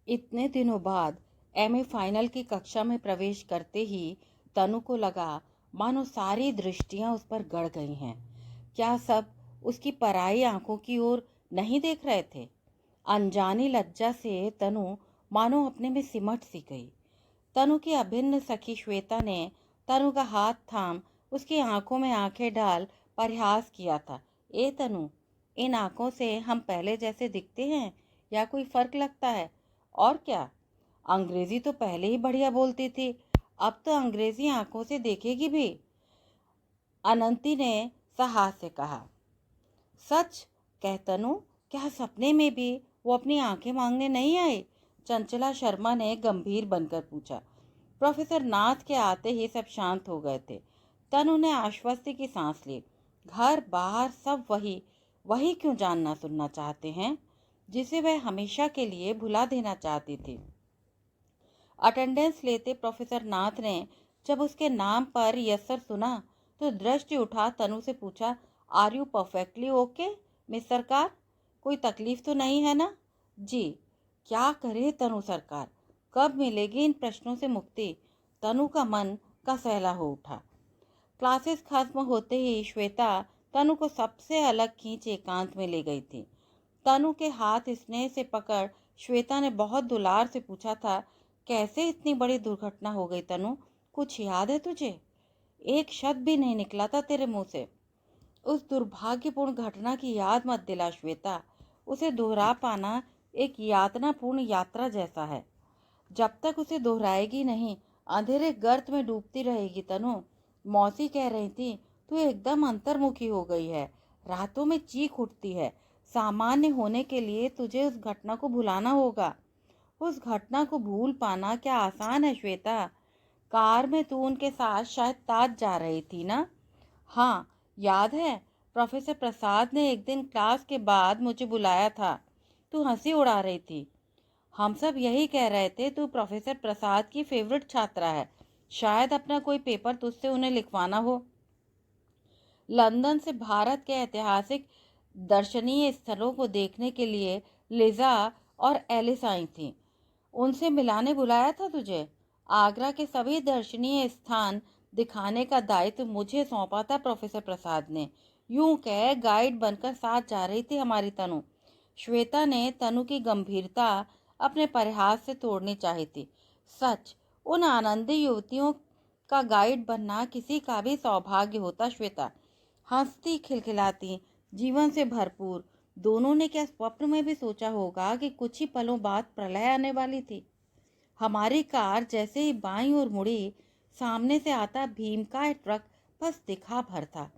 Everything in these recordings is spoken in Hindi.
इतने दिनों बाद एमए फाइनल की कक्षा में प्रवेश करते ही तनु को लगा मानो सारी दृष्टियां उस पर गड़ गई हैं। क्या सब उसकी पराई आंखों की ओर नहीं देख रहे थे? अनजानी लज्जा से तनु मानो अपने में सिमट सी गई। तनु की अभिन्न सखी श्वेता ने तनु का हाथ थाम उसकी आंखों में आंखें डाल परिहास किया था। ए तनु, इन आंखों से हम पहले जैसे दिखते हैं या कोई फर्क लगता है? और क्या, अंग्रेजी तो पहले ही बढ़िया बोलती थी, अब तो अंग्रेजी आंखों से देखेगी भी। अनंती ने साहस से कहा। सच कह तनु, क्या सपने में भी वो अपनी आंखें मांगने नहीं आए? चंचला शर्मा ने गंभीर बनकर पूछा। प्रोफेसर नाथ के आते ही सब शांत हो गए थे। तनु ने आश्वस्ति की सांस ली। घर बाहर सब वही वही क्यों जानना सुनना चाहते हैं जिसे वह हमेशा के लिए भुला देना चाहती थी। अटेंडेंस लेते प्रोफेसर नाथ ने जब उसके नाम पर यस सर सुना तो दृष्टि उठा तनु से पूछा, are you perfectly okay miss Sarkar? कोई तकलीफ तो नहीं है ना? जी। क्या करे तनु सरकार, कब मिलेगी इन प्रश्नों से मुक्ति? तनु का मन का सहला हो उठा। क्लासेस खत्म होते ही श्वेता तनु को सबसे अलग खींच एकांत में ले गई थी। तनु के हाथ स्नेह से पकड़ श्वेता ने बहुत दुलार से पूछा था, कैसे इतनी बड़ी दुर्घटना हो गई तनु? कुछ याद है तुझे? एक शब्द भी नहीं निकला था तेरे मुंह से। उस दुर्भाग्यपूर्ण घटना की याद मत दिला श्वेता, उसे दोहरा पाना एक यातनापूर्ण यात्रा जैसा है। जब तक उसे दोहराएगी नहीं अंधेरे गर्त में डूबती रहेगी तनु। मौसी कह रही थी तू एकदम अंतर्मुखी हो गई है, रातों में चीख उठती है। सामान्य होने के लिए तुझे उस घटना को भुलाना होगा। उस घटना को भूल पाना क्या आसान है श्वेता? कार में तू उनके साथ शायद ताज जा रही थी ना? हाँ याद है, प्रोफेसर प्रसाद ने एक दिन क्लास के बाद मुझे बुलाया था, तू हंसी उड़ा रही थी। हम सब यही कह रहे थे तू प्रोफेसर प्रसाद की फेवरेट छात्रा है, शायद अपना कोई पेपर तुझसे उन्हें लिखवाना हो। लंदन से भारत के ऐतिहासिक दर्शनीय स्थलों को देखने के लिए लिजा और एलिस आई थी, उनसे मिलाने बुलाया था तुझे। आगरा के सभी दर्शनीय स्थान दिखाने का दायित्व मुझे सौंपा था प्रोफेसर प्रसाद ने। यूं कह गाइड बनकर साथ जा रही थी हमारी तनु। श्वेता ने तनु की गंभीरता अपने परिहास से तोड़नी चाही थी। सच, उन आनंदी युवतियों का गाइड बनना किसी का भी सौभाग्य होता श्वेता। हंसती खिलखिलाती, जीवन से भरपूर। दोनों ने क्या स्वप्न में भी सोचा होगा कि कुछ ही पलों बाद प्रलय आने वाली थी। हमारी कार जैसे ही बाईं ओर मुड़ी, सामने से आता भीमकाय ट्रक बस दिखा भर था।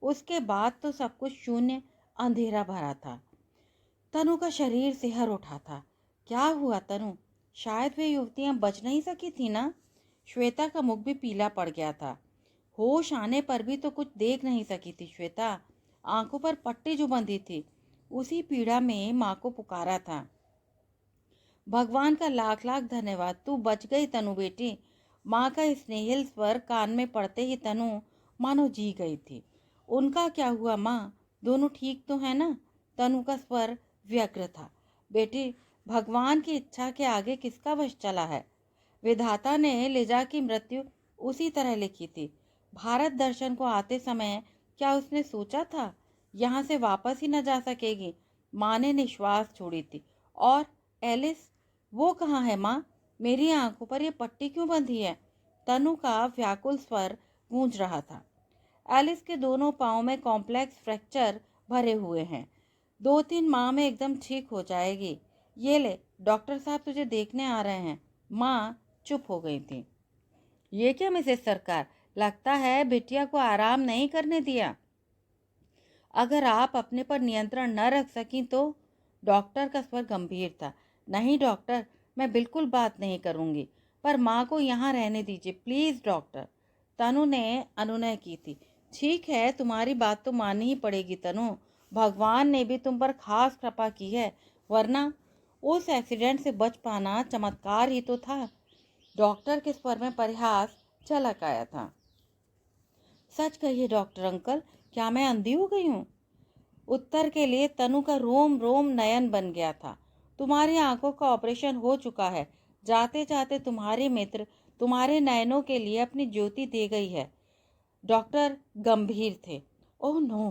उसके बाद तो सब कुछ शून्य अंधेरा भरा था। तनु का शरीर सिहर उठा था। क्या हुआ तनु? शायद वे युवतियां बच नहीं सकी थी ना? श्वेता का मुख भी पीला पड़ गया था। होश आने पर भी तो कुछ देख नहीं सकी थी श्वेता। आंखों पर पट्टी जो बंधी थी, उसी पीड़ा में माँ को पुकारा था। भगवान का लाख लाख धन्यवाद, तू बच गई तनु बेटी। माँ का स्नेहिल स्वर कान में पड़ते ही तनु मानो जी गई थी। उनका क्या हुआ माँ, दोनों ठीक तो है ना? तनु का स्वर व्यग्र था। बेटी, भगवान की इच्छा के आगे किसका वश चला है? विधाता ने लिजा की मृत्यु उसी तरह लिखी थी। भारत दर्शन को आते समय क्या उसने सोचा था यहाँ से वापस ही न जा सकेगी? माँ ने निश्वास छोड़ी थी। और एलिस, वो कहाँ है माँ? मेरी आंखों पर ये पट्टी क्यों बंधी है? तनु का व्याकुल स्वर गूंज रहा था। एलिस के दोनों पाँव में कॉम्प्लेक्स फ्रैक्चर भरे हुए हैं, 2-3 माह में एकदम ठीक हो जाएगी। ये ले, डॉक्टर साहब तुझे देखने आ रहे हैं। माँ चुप हो गई थी। ये क्या मिसेस सरकार, लगता है बिटिया को आराम नहीं करने दिया। अगर आप अपने पर नियंत्रण न रख सकी तो? डॉक्टर का स्वर गंभीर था। नहीं डॉक्टर, मैं बिल्कुल बात नहीं करूंगी, पर माँ को यहाँ रहने दीजिए प्लीज डॉक्टर। तनु ने अनुनय की थी। ठीक है, तुम्हारी बात तो माननी ही पड़ेगी तनु। भगवान ने भी तुम पर खास कृपा की है, वरना उस एक्सीडेंट से बच पाना चमत्कार ही तो था। डॉक्टर के स्वर में परिहास झलक आया था। सच कहिए डॉक्टर अंकल, क्या मैं अंधी हो गई हूँ? उत्तर के लिए तनु का रोम रोम नयन बन गया था। तुम्हारी आंखों का ऑपरेशन हो चुका है। जाते जाते तुम्हारे मित्र तुम्हारे नयनों के लिए अपनी ज्योति दे गई है। डॉक्टर गंभीर थे। ओह नो,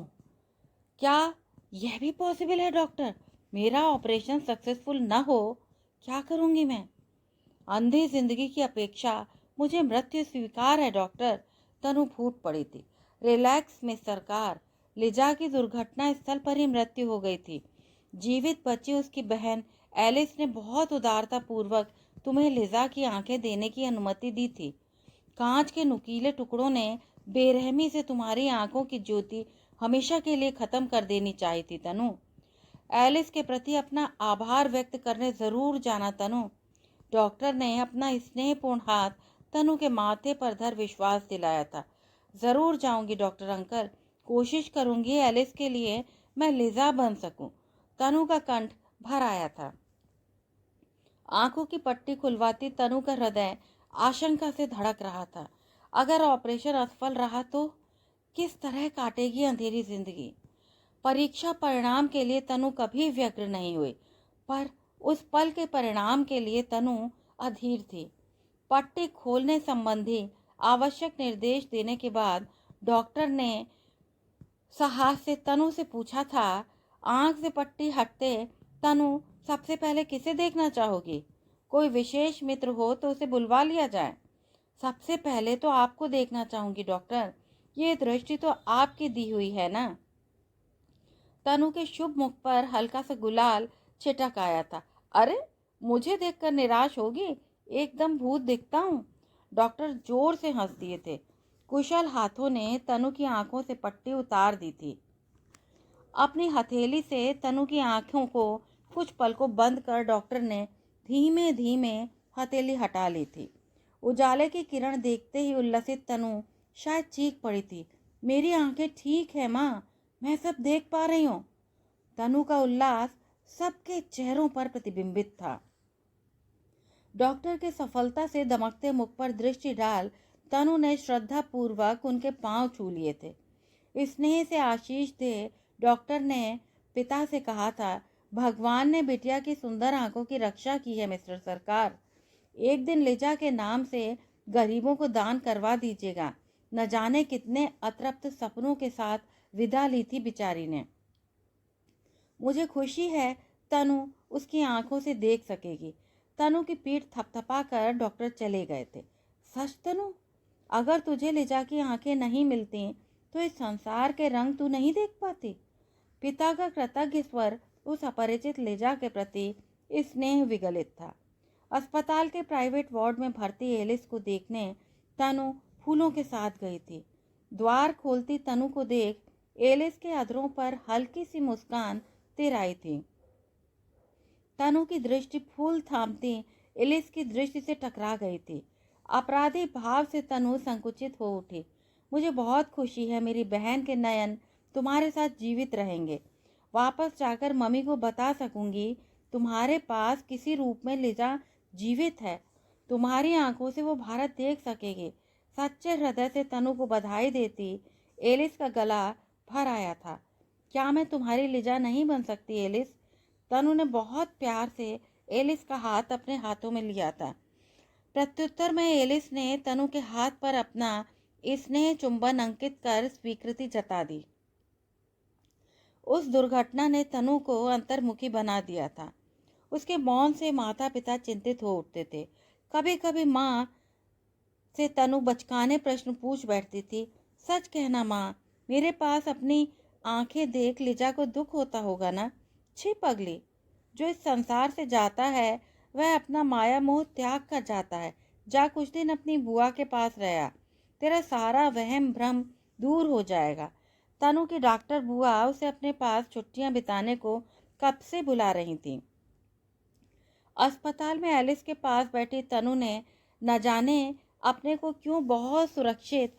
क्या यह भी पॉसिबल है डॉक्टर? मेरा ऑपरेशन सक्सेसफुल न हो, क्या करूंगी मैं? अंधी जिंदगी की अपेक्षा मुझे मृत्यु स्वीकार है डॉक्टर। तनु फूट पड़ी थी। रिलैक्स मिस सरकार, लिजा की दुर्घटना स्थल पर ही मृत्यु हो गई थी। जीवित बची उसकी बहन एलिस ने बहुत उदारता पूर्वक तुम्हें लिजा की आंखें देने की अनुमति दी थी। कांच के नुकीले टुकड़ों ने बेरहमी से तुम्हारी आंखों की ज्योति हमेशा के लिए खत्म कर देनी चाहिए थी तनु। एलिस के प्रति अपना आभार व्यक्त करने जरूर जाना तनु। डॉक्टर ने अपना स्नेहपूर्ण हाथ तनु के माथे पर धर विश्वास दिलाया था। जरूर जाऊंगी डॉक्टर अंकल, कोशिश करूंगी एलिस के लिए मैं लिजा बन सकूं। तनु का कंठ भर आया था। आंखों की पट्टी खुलवाती तनु का हृदय आशंका से धड़क रहा था। अगर ऑपरेशन असफल रहा तो किस तरह काटेगी अंधेरी जिंदगी? परीक्षा परिणाम के लिए तनु कभी व्यग्र नहीं हुई, पर उस पल के परिणाम के लिए तनु अधीर थी। पट्टी खोलने संबंधी आवश्यक निर्देश देने के बाद डॉक्टर ने साहस से तनु से पूछा था, आंख से पट्टी हटते तनु सबसे पहले किसे देखना चाहोगी? कोई विशेष मित्र हो तो उसे बुलवा लिया जाए। सबसे पहले तो आपको देखना चाहूंगी डॉक्टर, ये दृष्टि तो आपकी दी हुई है ना। तनु के शुभ मुख पर हल्का सा गुलाल छिटक आया था। अरे, मुझे देखकर निराश होगी? एकदम भूत दिखता हूँ। डॉक्टर जोर से हंस दिए थे। कुशल हाथों ने तनु की आंखों से पट्टी उतार दी थी। अपनी हथेली से तनु की आंखों को कुछ पल को बंद कर डॉक्टर ने धीमे धीमे हथेली हटा ली थी। उजाले की किरण देखते ही उल्लसित तनु शायद चीख पड़ी थी, मेरी आंखें ठीक है माँ, मैं सब देख पा रही हूँ। तनु का उल्लास सबके चेहरों पर प्रतिबिंबित था। डॉक्टर के सफलता से दमकते मुख पर दृष्टि डाल तनु ने श्रद्धा पूर्वक उनके पांव छू लिए थे। स्नेह से आशीष दे डॉक्टर ने पिता से कहा था, भगवान ने बिटिया की सुंदर आंखों की रक्षा की है मिस्टर सरकार। एक दिन लिजा के नाम से गरीबों को दान करवा दीजिएगा। न जाने कितने अतृप्त सपनों के साथ विदा ली थी बेचारी ने। मुझे खुशी है तनु उसकी आंखों से देख सकेगी। तनु की पीठ थपथपा कर डॉक्टर चले गए थे। सच तनु, अगर तुझे लिजा की आंखें नहीं मिलती तो इस संसार के रंग तू नहीं देख पाती। पिता का कृतज्ञ स्वर उस अपरिचित लिजा के प्रति स्नेह विगलित था। अस्पताल के प्राइवेट वार्ड में भर्ती एलिस को देखने तनु फूलों के साथ गई थी। द्वार खोलती तनु को देख एलिस के अधरों पर हल्की सी मुस्कान तिराई थी। तनु की दृष्टि फूल थामती एलिस की दृष्टि से टकरा गई थी। अपराधी भाव से तनु संकुचित हो उठी। मुझे बहुत खुशी है, मेरी बहन के नयन तुम्हारे साथ जीवित रहेंगे। वापस जाकर मम्मी को बता सकूंगी तुम्हारे पास किसी रूप में लिजा जीवित है। तुम्हारी आंखों से वो भारत देख सकेगी। सच्चे हृदय से तनु को बधाई देती एलिस का गला भर आया था। क्या मैं तुम्हारी लिजा नहीं बन सकती एलिस? तनु ने बहुत प्यार से एलिस का हाथ अपने हाथों में लिया था। प्रत्युत्तर में एलिस ने तनु के हाथ पर अपना स्नेह चुंबन अंकित कर स्वीकृति जता दी। उस दुर्घटना ने तनु को अंतर्मुखी बना दिया था। उसके मौन से माता पिता चिंतित हो उठते थे। कभी कभी माँ से तनु बचकाने प्रश्न पूछ बैठती थी, सच कहना माँ, मेरे पास अपनी आंखें देख लिजा को दुख होता होगा ना? छी पगली, जो इस संसार से जाता है वह अपना माया मोह त्याग कर जाता है। जा कुछ दिन अपनी बुआ के पास रहा, तेरा सारा वहम भ्रम दूर हो जाएगा। तनु की डॉक्टर बुआ उसे अपने पास छुट्टियां बिताने को कब से बुला रही थी। अस्पताल में एलिस के पास बैठी तनु ने न जाने अपने को क्यों बहुत सुरक्षित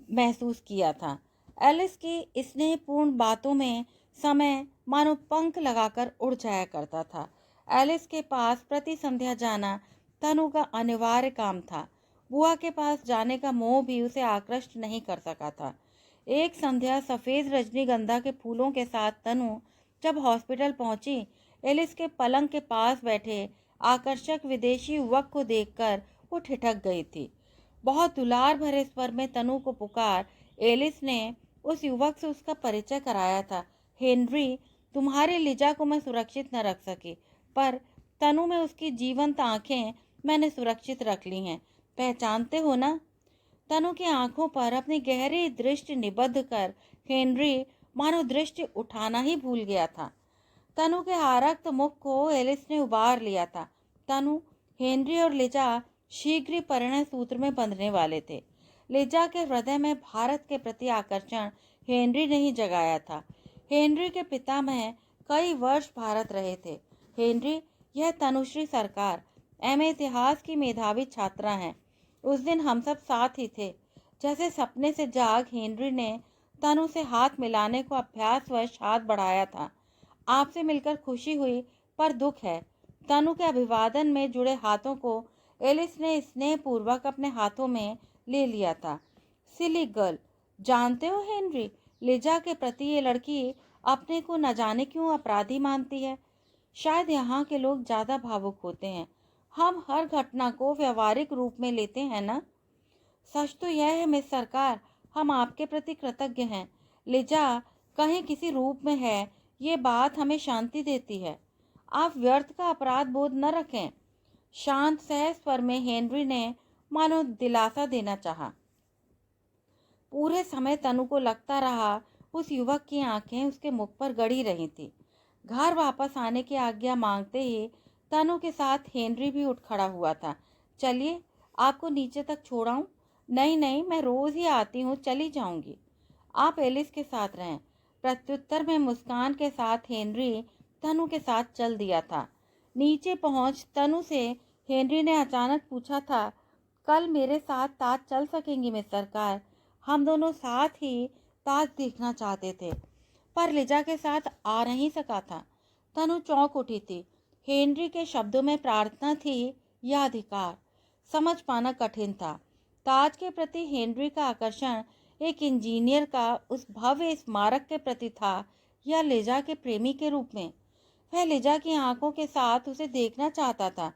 महसूस किया था। एलिस की स्नेहपूर्ण बातों में समय मानो पंख लगाकर उड़ जाया करता था। एलिस के पास प्रति संध्या जाना तनु का अनिवार्य काम था। बुआ के पास जाने का मोह भी उसे आकृष्ट नहीं कर सका था। एक संध्या सफेद रजनीगंधा के फूलों के साथ तनु जब हॉस्पिटल पहुंची, एलिस के पलंग के पास बैठे आकर्षक विदेशी युवक को देखकर वो ठिठक गई थी। बहुत दुलार भरे स्वर में तनु को पुकार एलिस ने उस युवक से उसका परिचय कराया था। हेनरी, तुम्हारी लिजा को मैं सुरक्षित न रख सकी, पर तनु में उसकी जीवंत आंखें मैंने सुरक्षित रख ली हैं। पहचानते हो ना? तनु की आंखों पर अपनी गहरी दृष्टि निबद्ध कर हेनरी मानो दृष्टि उठाना ही भूल गया था। तनु के आरक्त मुख को एलिस ने उबार लिया था। तनु, हेनरी और लिजा शीघ्र ही परिणय सूत्र में बंधने वाले थे। लिजा के हृदय में भारत के प्रति आकर्षण हेनरी ने ही जगाया था। हेनरी के पितामह कई वर्ष भारत रहे थे। हेनरी, यह तनुश्री सरकार एमए इतिहास की मेधावी छात्रा हैं। उस दिन हम सब साथ ही थे। जैसे सपने से जाग हेनरी ने तनु से हाथ मिलाने को अभ्यासवश हाथ बढ़ाया था। आपसे मिलकर खुशी हुई, पर दुख है। तनु के अभिवादन में जुड़े हाथों को एलिस ने स्नेहपूर्वक अपने हाथों में ले लिया था। सिली गर्ल, जानते हो हेनरी, लिजा के प्रति ये लड़की अपने को न जाने क्यों अपराधी मानती है। शायद यहाँ के लोग ज़्यादा भावुक होते हैं। हम हर घटना को व्यवहारिक रूप में लेते हैं ना। सच तो यह है मिस सरकार, हम आपके प्रति कृतज्ञ हैं। लिजा कहीं किसी रूप में है, ये बात हमें शांति देती है। आप व्यर्थ का अपराध बोध न रखें। शांत सहज स्वर में हेनरी ने मानो दिलासा देना चाहा। पूरे समय तनु को लगता रहा उस युवक की आंखें उसके मुख पर गड़ी रही थी। घर वापस आने की आज्ञा मांगते ही तनु के साथ हेनरी भी उठ खड़ा हुआ था। चलिए, आपको नीचे तक छोड़ाऊं? नहीं नहीं, मैं रोज ही आती हूँ, चली जाऊंगी। आप एलिस के साथ रहें। प्रत्युत्तर में मुस्कान के साथ हेनरी तनु के साथ चल दिया था। नीचे पहुंच तनु से हेनरी ने अचानक पूछा था, कल मेरे साथ ताज चल सकेंगी मिस सरकार? हम दोनों साथ ही ताज देखना चाहते थे, पर लिजा के साथ आ नहीं सका था। तनु चौंक उठी थी। हेनरी के शब्दों में प्रार्थना थी या अधिकार, समझ पाना कठिन था। ताज के प्रति हेनरी का आकर्षण एक इंजीनियर का उस भव्य स्मारक के प्रति था या लिजा के प्रेमी के रूप में। वह लिजा की आंखों के साथ उसे देखना चाहता था।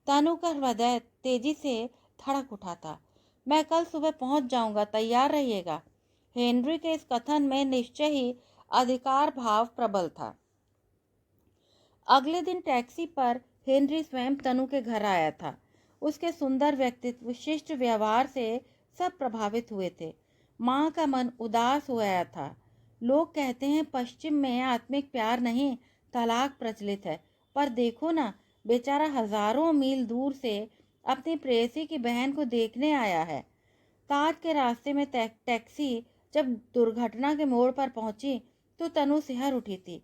तनु का हृदय तेजी से धड़क उठा था। मैं कल सुबह पहुंच जाऊंगा, तैयार रहिएगा। हेनरी के इस कथन में निश्चय ही अधिकार भाव प्रबल था। अगले दिन टैक्सी पर हेनरी स्वयं तनु के घर आया था। उसके सुंदर व्यक्तित्व, शिष्ट व्यवहार से सब प्रभावित हुए थे। माँ का मन उदास हो गया था। लोग कहते हैं पश्चिम में आत्मिक प्यार नहीं, तलाक प्रचलित है, पर देखो ना, बेचारा हजारों मील दूर से अपनी प्रेयसी की बहन को देखने आया है। ताज के रास्ते में टैक्सी जब दुर्घटना के मोड़ पर पहुंची तो तनु सिहर उठी थी।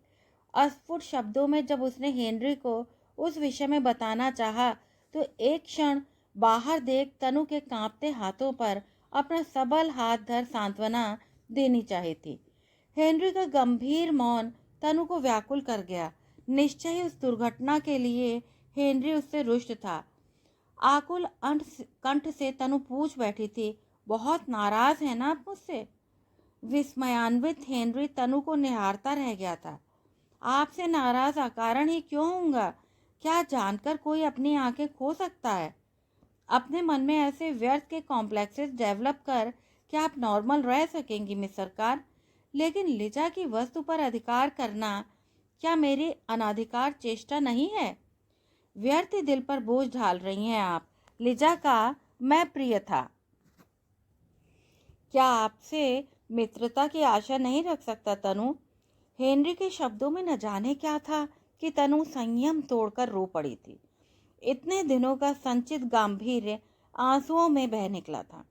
अस्फुट शब्दों में जब उसने हेनरी को उस विषय में बताना चाहा तो एक क्षण बाहर देख तनु के कांपते हाथों पर अपना सबल हाथ धर सांत्वना देनी चाहिए थी। हेनरी का गंभीर मौन तनु को व्याकुल कर गया। निश्चय ही उस दुर्घटना के लिए हेनरी उससे रुष्ट था। आकुल कंठ से तनु पूछ बैठी थी, बहुत नाराज है ना आप मुझसे? विस्मयान्वित हेनरी तनु को निहारता रह गया था। आपसे नाराज अकारण ही क्यों होऊंगा? क्या जानकर कोई अपनी आंखें खो सकता है? अपने मन में ऐसे व्यर्थ के कॉम्प्लेक्सेस डेवलप कर क्या आप नॉर्मल रह सकेंगी मिस सरकार? लेकिन लिजा की वस्तु पर अधिकार करना क्या मेरी अनाधिकार चेष्टा नहीं है? व्यर्थ दिल पर बोझ ढाल रही हैं आप। लिजा का मैं प्रिय था। क्या आपसे मित्रता की आशा नहीं रख सकता तनु? हेनरी के शब्दों में न जाने क्या था कि तनु संयम तोड़कर रो पड़ी थी। इतने दिनों का संचित गांभीर्य आंसुओं में बह निकला था।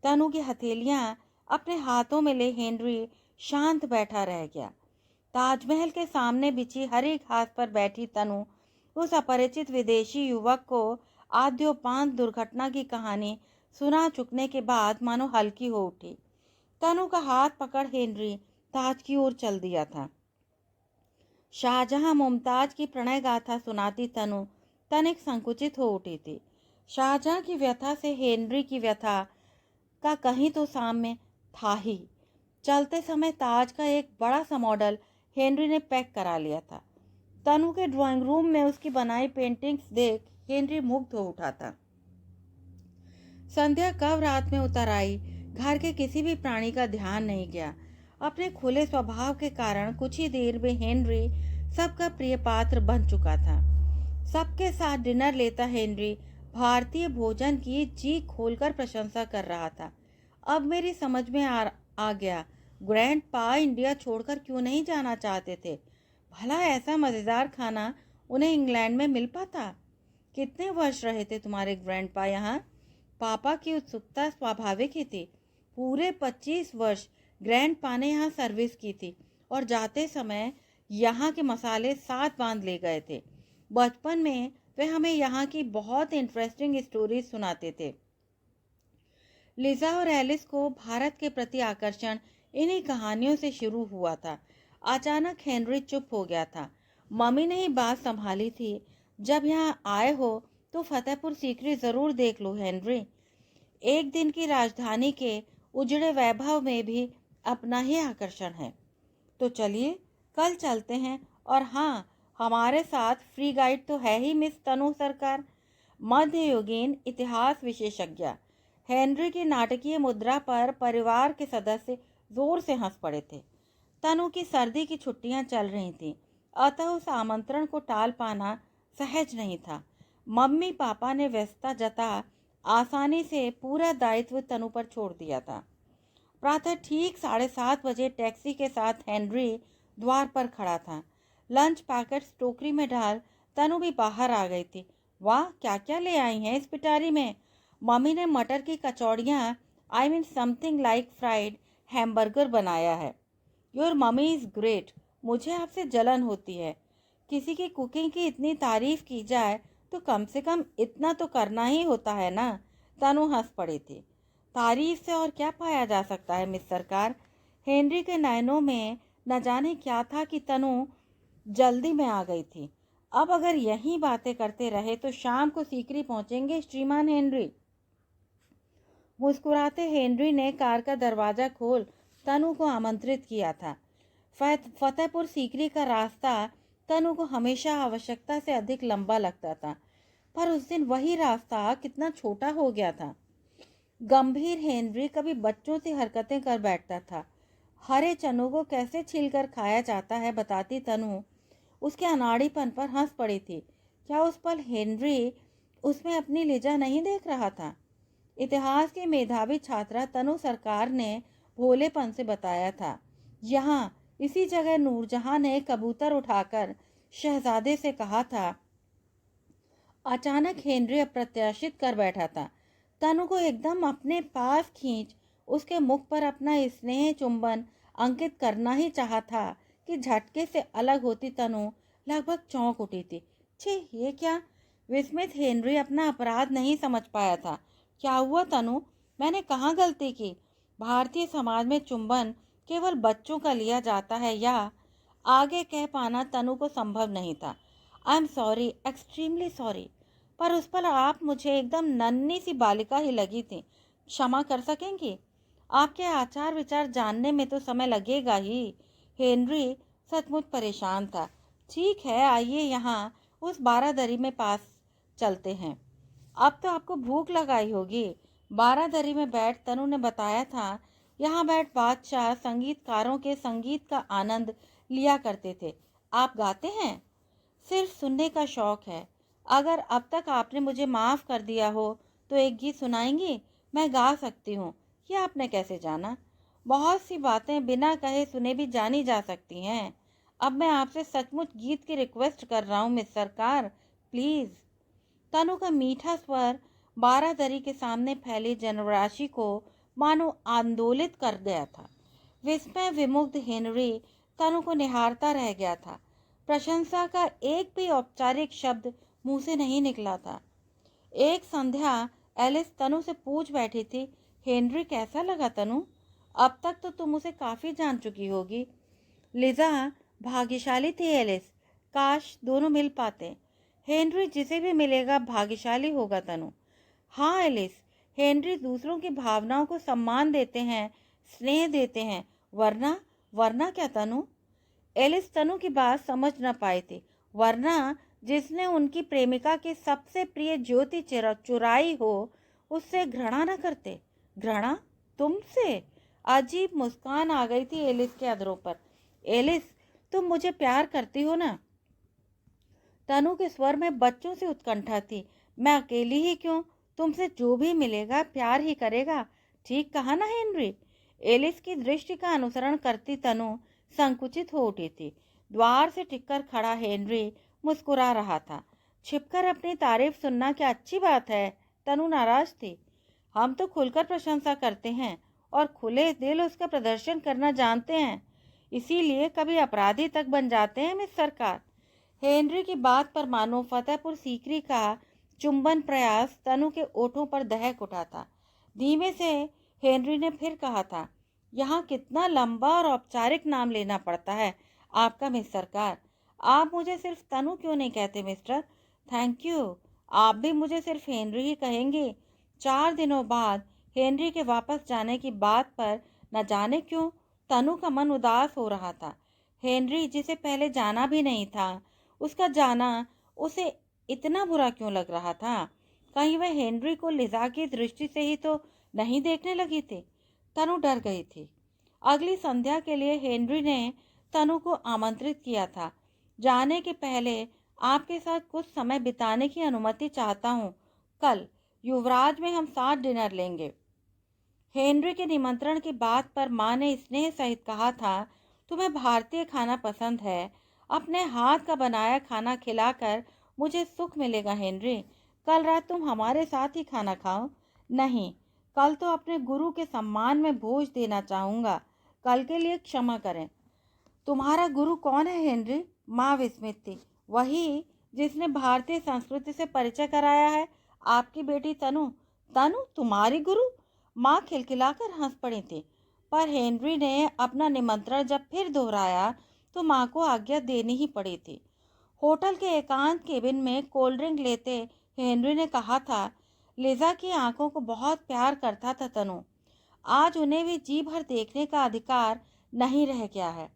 तनु की हथेलियां अपने हाथों में ले हेनरी शांत बैठा रह गया। ताजमहल के सामने बिछी हरी घास पर बैठी तनु उस अपरिचित विदेशी युवक को आद्योपांत दुर्घटना की कहानी सुना चुकने के बाद मानो हल्की हो उठी। तनु का हाथ पकड़ हेनरी ताज की ओर चल दिया था। शाहजहां मुमताज की प्रणय गाथा सुनाती तनु तनिक संकुचित हो उठी थी। शाहजहां की व्यथा से हेनरी की व्यथा का कहीं तो साम्य था ही। चलते समय ताज का एक बड़ा सा मॉडल हेनरी ने पैक करा लिया था। तनु के ड्राइंग रूम में उसकी बनाई पेंटिंग्स देख हेनरी मुग्ध हो उठा था। संध्या कब रात में उतर आई, घर के किसी भी प्राणी का ध्यान नहीं गया। अपने खुले स्वभाव के कारण कुछ ही देर में हेनरी सबका प्रिय पात्र बन चुका था। सबके साथ डिनर लेता हेनरी भारतीय भोजन की जी खोलकर प्रशंसा कर रहा था। अब मेरी समझ में आ गया, ग्रैंड पा इंडिया छोड़कर क्यों नहीं जाना चाहते थे। भला ऐसा मज़ेदार खाना उन्हें इंग्लैंड में मिल पाता। कितने वर्ष रहे थे तुम्हारे ग्रैंड पा यहाँ? पापा की उत्सुकता स्वाभाविक ही थी। पूरे 25 वर्ष ग्रैंड पा ने यहाँ सर्विस की थी और जाते समय यहाँ के मसाले साथ बांध ले गए थे। बचपन में वे हमें यहाँ की बहुत इंटरेस्टिंग स्टोरीज सुनाते थे। लिजा और एलिस को भारत के प्रति आकर्षण इन्हीं कहानियों से शुरू हुआ था। अचानक हेनरी चुप हो गया था। मम्मी ने ही बात संभाली थी, जब यहाँ आए हो तो फतेहपुर सीकरी जरूर देख लो हेनरी। एक दिन की राजधानी के उजड़े वैभव में भी अपना ही आकर्षण है। तो चलिए कल चलते हैं। और हाँ, हमारे साथ फ्री गाइड तो है ही मिस तनु सरकार, मध्ययुगीन इतिहास विशेषज्ञ। हेनरी की नाटकीय मुद्रा पर परिवार के सदस्य जोर से हंस पड़े थे। तनु की सर्दी की छुट्टियां चल रही थीं, अतः उस आमंत्रण को टाल पाना सहज नहीं था। मम्मी पापा ने व्यस्तता जता आसानी से पूरा दायित्व तनु पर छोड़ दिया था। प्रातः ठीक 7:30 बजे टैक्सी के साथ हेनरी द्वार पर खड़ा था। लंच पैकेट्स टोकरी में डाल तनु भी बाहर आ गई थी। वाह, क्या क्या ले आई हैं इस पिटारी में। मम्मी ने मटर की कचौड़ियाँ, I mean something like fried hamburger बनाया है। Your mummy is great. मुझे आपसे जलन होती है। किसी की कुकिंग की इतनी तारीफ की जाए तो कम से कम इतना तो करना ही होता है ना। तनु हंस पड़ी थी। तारीफ से और क्या पाया जा सकता है मिस सरकार। हेनरी के नयनों में न जाने क्या था कि तनु जल्दी में आ गई थी। अब अगर यही बातें करते रहे तो शाम को सीकरी पहुंचेंगे श्रीमान हेनरी। मुस्कुराते हेनरी ने कार का दरवाजा खोल तनु को आमंत्रित किया था। फतेहपुर सीकरी का रास्ता तनु को हमेशा आवश्यकता से अधिक लंबा लगता था, पर उस दिन वही रास्ता कितना छोटा हो गया था। गंभीर हेनरी कभी बच्चों से हरकतें कर बैठता था। हरे चनों को कैसे छीलकर खाया जाता है बताती तनु उसके अनाड़ीपन पर हंस पड़ी थी। क्या उस पल हेनरी उसमें अपनी लिजा नहीं देख रहा था? इतिहास की मेधावी छात्रा तनु सरकार ने भोलेपन से बताया था, यहाँ इसी जगह नूरजहां ने कबूतर उठाकर शहजादे से कहा था। अचानक हेनरी अप्रत्याशित कर बैठा था। तनु को एकदम अपने पास खींच उसके मुख पर अपना स्नेह चुंबन अंकित करना ही चाहा था कि झटके से अलग होती तनु लगभग चौंक उठी थी। छी, ये क्या? विस्मित हेनरी अपना अपराध नहीं समझ पाया था। क्या हुआ तनु? मैंने कहाँ गलती की? भारतीय समाज में चुंबन केवल बच्चों का लिया जाता है या? आगे कह पाना तनु को संभव नहीं था। I am sorry, extremely sorry, पर उस पर आप मुझे एकदम नन्ही सी बालिका ही लगी थी। क्षमा कर सकेंगी? आपके आचार विचार जानने में तो समय लगेगा ही। हेनरी सचमुच परेशान था। ठीक है, आइए यहाँ उस बारादरी में पास चलते हैं। अब तो आपको भूख लगाई होगी। बारादरी में बैठ तनु ने बताया था, यहाँ बैठ बादशाह संगीतकारों के संगीत का आनंद लिया करते थे। आप गाते हैं? सिर्फ सुनने का शौक है। अगर अब तक आपने मुझे माफ़ कर दिया हो तो एक गीत सुनाएंगी? मैं गा सकती हूँ। ये आपने कैसे जाना? बहुत सी बातें बिना कहे सुने भी जानी जा सकती हैं। अब मैं आपसे सचमुच गीत की रिक्वेस्ट कर रहा हूँ मिस सरकार, प्लीज़। तनु का मीठा स्वर बारादरी के सामने फैली जनराशि को मानो आंदोलित कर गया था। विस्मय विमुग्ध हेनरी तनु को निहारता रह गया था। प्रशंसा का एक भी औपचारिक शब्द मुंह से नहीं निकला था। एक संध्या एलिस तनु से पूछ बैठी थी, हेनरी कैसा लगा तनु? अब तक तो तुम उसे काफ़ी जान चुकी होगी। लिजा भाग्यशाली थी एलिस, काश दोनों मिल पाते। हेनरी जिसे भी मिलेगा भाग्यशाली होगा तनु। हाँ एलिस, हेनरी दूसरों की भावनाओं को सम्मान देते हैं, स्नेह देते हैं, वरना वरना क्या तनु? एलिस तनु की बात समझ न पाई थी। वरना जिसने उनकी प्रेमिका की सबसे प्रिय ज्योति चुराई हो उससे घृणा न करते। घृणा? तुमसे? अजीब मुस्कान आ गई थी एलिस के अधरों पर। एलिस, तुम मुझे प्यार करती हो ना? तनु के स्वर में बच्चों से उत्कंठा थी। मैं अकेली ही क्यों, तुमसे जो भी मिलेगा प्यार ही करेगा। ठीक कहा ना हेनरी? एलिस की दृष्टि का अनुसरण करती तनु संकुचित हो उठी थी। द्वार से टिककर खड़ा हेनरी मुस्कुरा रहा था। छिपकर अपनी तारीफ सुनना क्या अच्छी बात है? तनु नाराज थी। हम तो खुलकर प्रशंसा करते हैं और खुले दिल उसका प्रदर्शन करना जानते हैं, इसीलिए कभी अपराधी तक बन जाते हैं मिस सरकार। हेनरी की बात पर मानो फतेहपुर सीकरी का चुंबन प्रयास तनु के ओठों पर दहक उठा था। धीमे से हेनरी ने फिर कहा था, यहाँ कितना लंबा और औपचारिक नाम लेना पड़ता है आपका मिस सरकार। आप मुझे सिर्फ तनु क्यों नहीं कहते मिस्टर? Thank you. आप भी मुझे सिर्फ हेनरी ही कहेंगे। 4 दिनों बाद हेनरी के वापस जाने की बात पर न जाने क्यों तनु का मन उदास हो रहा था। हेनरी जिसे पहले जाना भी नहीं था, उसका जाना उसे इतना बुरा क्यों लग रहा था? कहीं वह हेनरी को लिजा की दृष्टि से ही तो नहीं देखने लगी थी? तनु डर गई थी। अगली संध्या के लिए हेनरी ने तनु को आमंत्रित किया था। जाने के पहले आपके साथ कुछ समय बिताने की अनुमति चाहता हूँ। कल युवराज में हम साथ डिनर लेंगे। हेनरी के निमंत्रण की बात पर माँ ने स्नेह सहित कहा था, तुम्हें भारतीय खाना पसंद है, अपने हाथ का बनाया खाना खिलाकर मुझे सुख मिलेगा हेनरी। कल रात तुम हमारे साथ ही खाना खाओ। नहीं, कल तो अपने गुरु के सम्मान में भोज देना चाहूँगा। कल के लिए क्षमा करें। तुम्हारा गुरु कौन है हेनरी? माँ विस्मित थी। वही जिसने भारतीय संस्कृति से परिचय कराया है, आपकी बेटी तनु। तनु तुम्हारी गुरु? माँ खिलखिलाकर हंस पड़ी थी। पर हेनरी ने अपना निमंत्रण जब फिर दोहराया तो माँ को आज्ञा देनी ही पड़ी थी। होटल के एकांत केबिन में कोल्ड ड्रिंक लेते हेनरी ने कहा था, लिजा की आंखों को बहुत प्यार करता था तनु। आज उन्हें भी जी भर देखने का अधिकार नहीं रह गया है।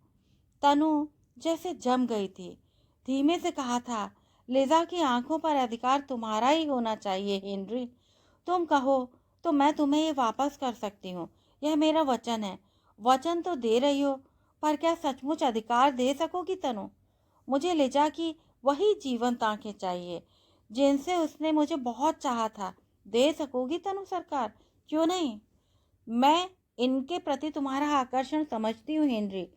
तनु जैसे जम गई थी। धीमे से कहा था, लिजा की आंखों पर अधिकार तुम्हारा ही होना चाहिए हेनरी। तुम कहो तो मैं तुम्हें ये वापस कर सकती हूँ। यह मेरा वचन है। वचन तो दे रही हो, पर क्या सचमुच अधिकार दे सकोगी तनु? मुझे लिजा की वही जीवंत आंखें चाहिए जिनसे उसने मुझे बहुत चाहा था। दे सकोगी तनु सरकार? क्यों नहीं? मैं इनके प्रति तुम्हारा आकर्षण समझती हूँ हेनरी।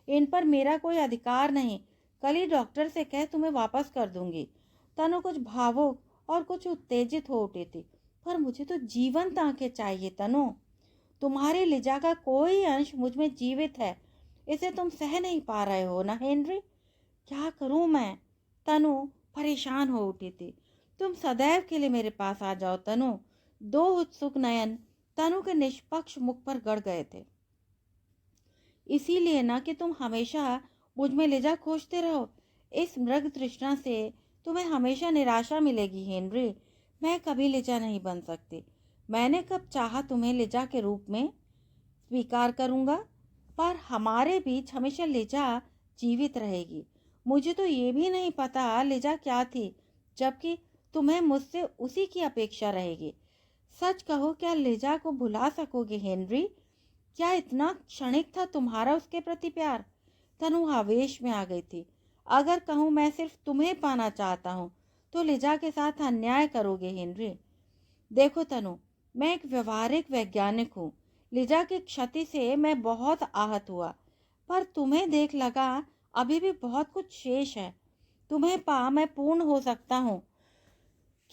इन पर मेरा कोई अधिकार नहीं। कल ही डॉक्टर से कह तुम्हें वापस कर दूंगी। तनु कुछ भावुक और कुछ उत्तेजित हो उठी थी। पर मुझे तो जीवंत आंखें चाहिए तनु। तुम्हारी लिजा का कोई अंश मुझ में जीवित है, इसे तुम सह नहीं पा रहे हो ना हेनरी? क्या करूं मैं? तनु परेशान हो उठी थी। तुम सदैव के लिए मेरे पास आ जाओ तनु। 2 उत्सुक नयन तनु के निष्पक्ष मुख पर गड़ गए थे। इसीलिए ना कि तुम हमेशा मुझ में लिजा खोजते रहो। इस मृग तृष्णा से तुम्हें हमेशा निराशा मिलेगी हेनरी। मैं कभी लिजा नहीं बन सकती। मैंने कब चाहा तुम्हें लिजा के रूप में स्वीकार करूंगा, पर हमारे बीच हमेशा लिजा जीवित रहेगी। मुझे तो ये भी नहीं पता लिजा क्या थी, जबकि तुम्हें मुझसे उसी की अपेक्षा रहेगी। सच कहो, क्या लिजा को भुला सकोगे हेनरी? क्या इतना क्षणिक था तुम्हारा उसके प्रति प्यार? तनु आवेश में आ गई थी। अगर कहूँ मैं सिर्फ तुम्हें पाना चाहता हूँ तो लिजा के साथ अन्याय करोगे हेनरी। देखो तनु, मैं एक व्यवहारिक वैज्ञानिक हूँ। लिजा की क्षति से मैं बहुत आहत हुआ, पर तुम्हें देख लगा अभी भी बहुत कुछ शेष है। तुम्हें पा मैं पूर्ण हो सकता हूँ।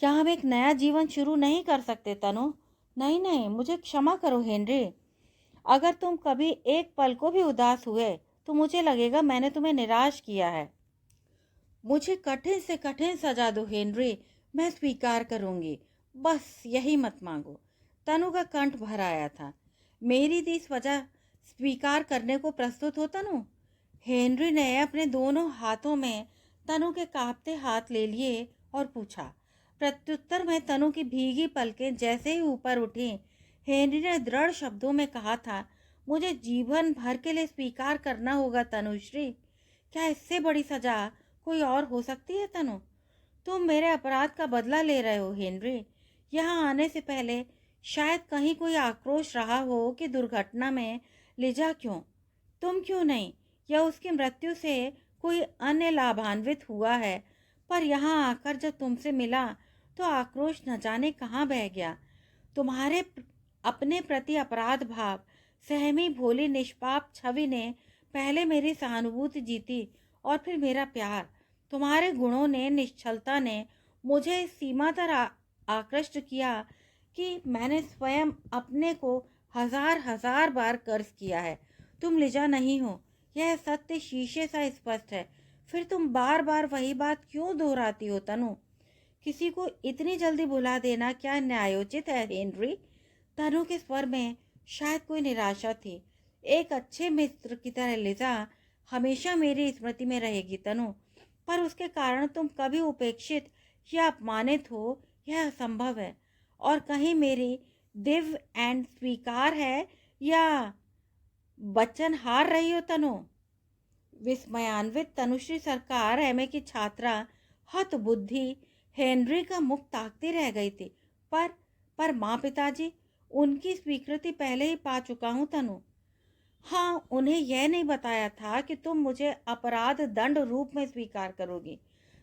क्या हम एक नया जीवन शुरू नहीं कर सकते तनु? नहीं नहीं, मुझे क्षमा करो हेनरी। अगर तुम कभी एक पल को भी उदास हुए तो मुझे लगेगा मैंने तुम्हें निराश किया है। मुझे कठिन से कठिन सजा दो हेनरी, मैं स्वीकार करूंगी। बस यही मत मांगो। तनु का कंठ भर आया था। मेरी दी सजा स्वीकार करने को प्रस्तुत हो तनु? हेनरी ने अपने दोनों हाथों में तनु के कांपते हाथ ले लिए और पूछा। प्रत्युत्तर में तनु की भीगी पलकें जैसे ही ऊपर उठी, हेनरी ने दृढ़ शब्दों में कहा था, मुझे जीवन भर के लिए स्वीकार करना होगा तनुश्री। क्या इससे बड़ी सजा कोई और हो सकती है तनु। तुम मेरे अपराध का बदला ले रहे हो हेनरी। यहाँ आने से पहले शायद कहीं कोई आक्रोश रहा हो कि दुर्घटना में लिजा क्यों, तुम क्यों नहीं, या उसकी मृत्यु से कोई अन्य लाभान्वित हुआ है। पर यहाँ आकर जब तुमसे मिला तो आक्रोश न जाने कहाँ बह गया। तुम्हारे अपने प्रति अपराध भाव, सहमी भोली निष्पाप छवि ने पहले मेरी सहानुभूति जीती और फिर मेरा प्यार। तुम्हारे गुणों ने, निश्चलता ने मुझे इस सीमा तक आकृष्ट किया कि मैंने स्वयं अपने को हजार हजार बार कर्ज किया है। तुम लिजा नहीं हो, यह सत्य शीशे सा स्पष्ट है। फिर तुम बार बार वही बात क्यों दोहराती हो तनु। किसी को इतनी जल्दी भुला देना क्या न्यायोचित है हेनरी। तनु के स्वर में शायद कोई निराशा थी। एक अच्छे मित्र की तरह लिजा हमेशा मेरी स्मृति में रहेगी तनु, पर उसके कारण तुम कभी उपेक्षित या अपमानित हो यह असंभव है। और कहीं मेरी दिव्य एंड स्वीकार है या वचन हार रही हो तनु। विस्मयान्वित तनुश्री सरकार एमए की छात्रा हत बुद्धि हेनरी का मुख ताकती रह गई थी। पर माँ पिताजी, उनकी स्वीकृति पहले ही पा चुका हूँ तनु। हाँ, उन्हें यह नहीं बताया था कि तुम मुझे अपराध दंड रूप में स्वीकार करोगी।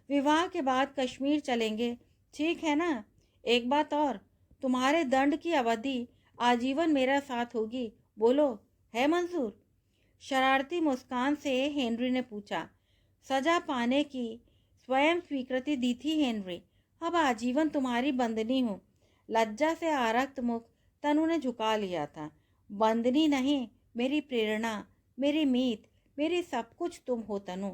विवाह के बाद कश्मीर चलेंगे, ठीक है ना। एक बात और, तुम्हारे दंड की अवधि आजीवन मेरा साथ होगी। बोलो, है मंजूर। शरारती मुस्कान से हेनरी ने पूछा। सजा पाने की स्वयं स्वीकृति दी थी हेनरी, अब आजीवन तुम्हारी बंदनी हूँ। लज्जा से आरक्त मुख तनु ने झुका लिया था। बंदनी नहीं, मेरी प्रेरणा, मेरी मीत, मेरी सब कुछ तुम हो तनु।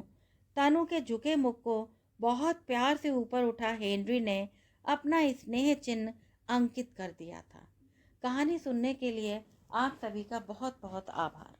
तनु के झुके मुख को बहुत प्यार से ऊपर उठा हेनरी ने अपना स्नेह चिन्ह अंकित कर दिया था। कहानी सुनने के लिए आप सभी का बहुत बहुत आभार।